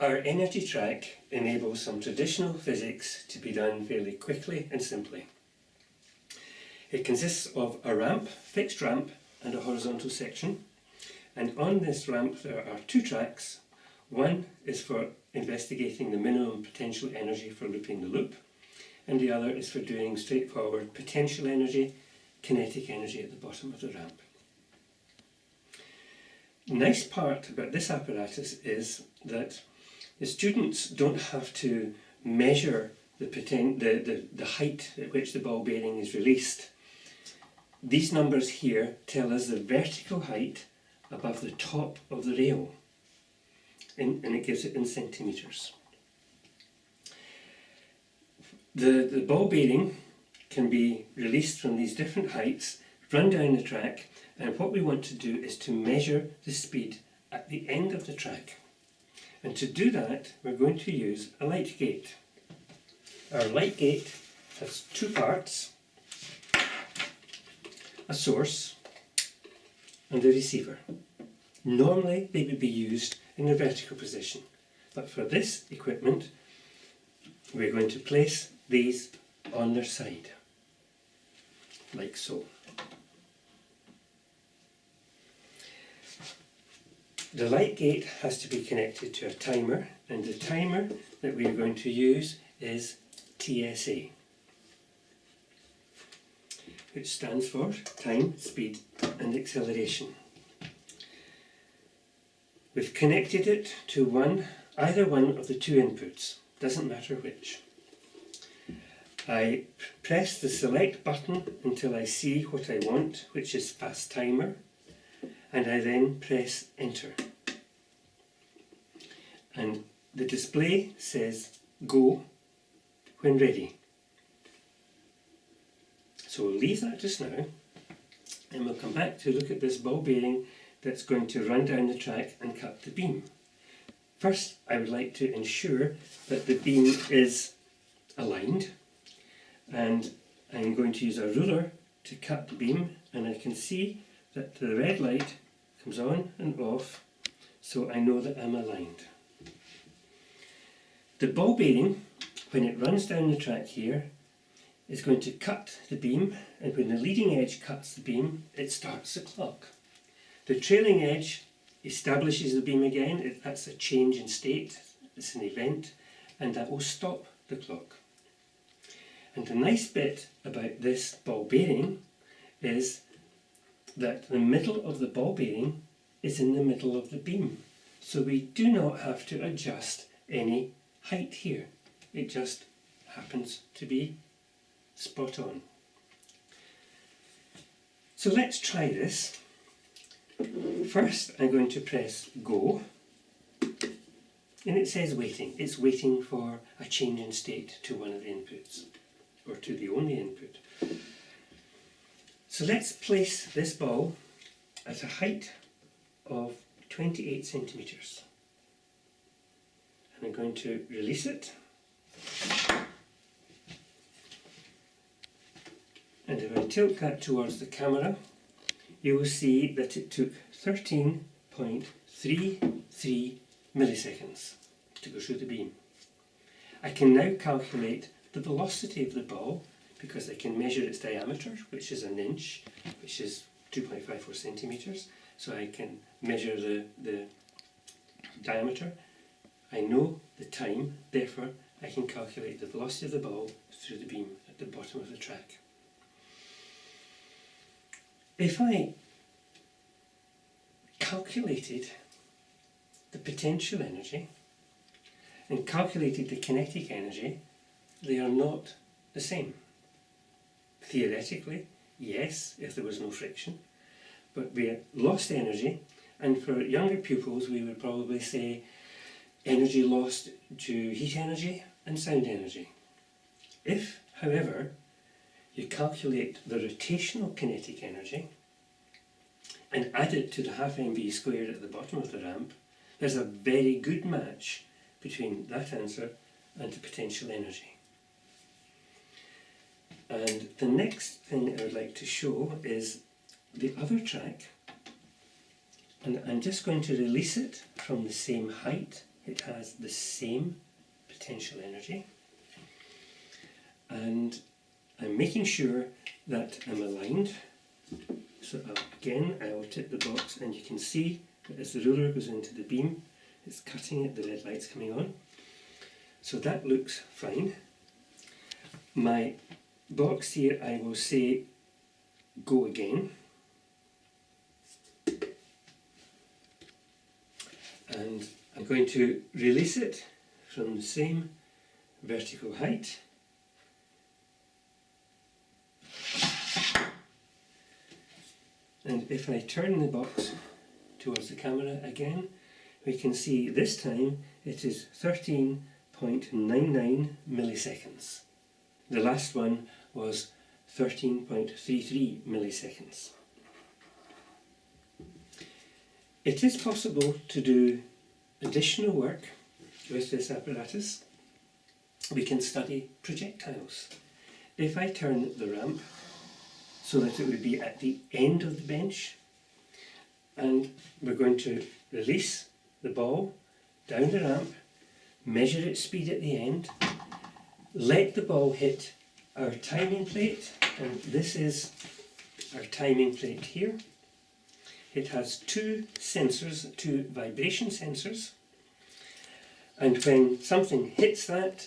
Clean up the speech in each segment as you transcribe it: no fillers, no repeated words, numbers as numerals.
Our EnergyTrack enables some traditional physics to be done fairly quickly and simply. It consists of a ramp, fixed ramp, and a horizontal section. And on this ramp there are two tracks. One is for investigating the minimum potential energy for looping the loop, and the other is for doing straightforward potential energy, kinetic energy at the bottom of the ramp. The nice part about this apparatus is that the students don't have to measure the height at which the ball bearing is released. These numbers here tell us the vertical height above the top of the rail, and it gives it in centimetres. The ball bearing can be released from these different heights, run down the track, and what we want to do is to measure the speed at the end of the track. And to do that, we're going to use a light gate. Our light gate has two parts: a source and a receiver. Normally they would be used in a vertical position, but for this equipment we're going to place these on their side, like so. The light gate has to be connected to a timer, and the timer that we are going to use is TSA, which stands for time, speed and acceleration. We've connected it to either one of the two inputs, doesn't matter which. I press the select button until I see what I want, which is fast timer, and I then press enter. And the display says go when ready. So we'll leave that just now, and we'll come back to look at this ball bearing that's going to run down the track and cut the beam. First, I would like to ensure that the beam is aligned, and I'm going to use a ruler to cut the beam, and I can see that the red light comes on and off, so I know that I'm aligned. The ball bearing, when it runs down the track here, is going to cut the beam, and when the leading edge cuts the beam, it starts the clock. The trailing edge establishes the beam again. That's a change in state, it's an event, and that will stop the clock. And the nice bit about this ball bearing is that the middle of the ball bearing is in the middle of the beam, so we do not have to adjust any height here. It just happens to be spot on. So let's try this. First I'm going to press go, and it says waiting. It's waiting for a change in state to one of the inputs, or to the only input. So let's place this ball at a height of 28 centimetres. And I'm going to release it. And if I tilt that towards the camera, you will see that it took 13.33 milliseconds to go through the beam. I can now calculate the velocity of the ball, because I can measure its diameter, which is an inch, which is 2.54 centimetres. So I can measure the diameter. I know the time, therefore I can calculate the velocity of the ball through the beam at the bottom of the track. If I calculated the potential energy and calculated the kinetic energy, they are not the same. Theoretically, yes, if there was no friction, but we lost energy, and for younger pupils we would probably say energy lost to heat energy and sound energy. If, however, you calculate the rotational kinetic energy and add it to the half mv squared at the bottom of the ramp, there's a very good match between that answer and the potential energy. And the next thing I would like to show is the other track, and I'm just going to release it from the same height it has the same potential energy, and I'm making sure that I'm aligned. So again, I will tip the box, and you can see that as the ruler goes into the beam, it's cutting it, the red light's coming on. So that looks fine. My box here, I will say go again. And I'm going to release it from the same vertical height. And if I turn the box towards the camera again, we can see this time it is 13.99 milliseconds. The last one was 13.33 milliseconds. It is possible to do additional work with this apparatus. We can study projectiles. If I turn the ramp so that it would be at the end of the bench, and we're going to release the ball down the ramp, measure its speed at the end, let the ball hit our timing plate, and this is our timing plate here. It has two sensors, two vibration sensors, and when something hits that,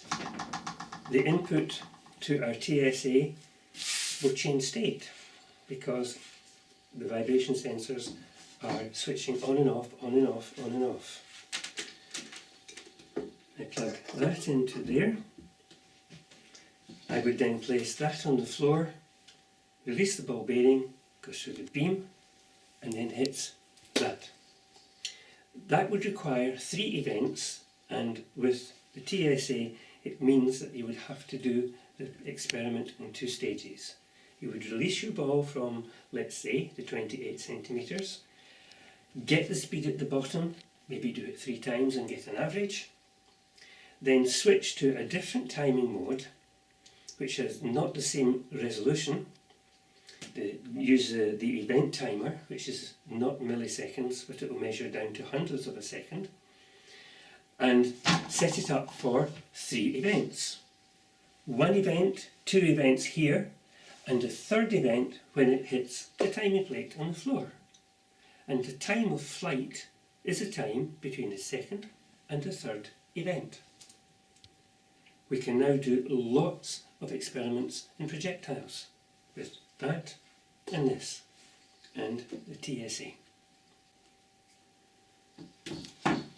the input to our TSA will change state, because the vibration sensors are switching on and off, on and off, on and off. I plug that into there. I would then place that on the floor, release the ball bearing, goes through the beam, and then hits that. That would require 3 events, and with the TSA it means that you would have to do the experiment in 2 stages. You would release your ball from, let's say, the 28 centimetres, get the speed at the bottom, maybe do it 3 times and get an average, then switch to a different timing mode which has not the same resolution. Use the event timer, which is not milliseconds, but it will measure down to hundredths of a second, and set it up for 3 events. 1 event, 2 events here, and a 3rd event when it hits the timing plate on the floor. And the time of flight is the time between the 2nd and the 3rd event. We can now do lots of experiments in projectiles with that and this and the TSA.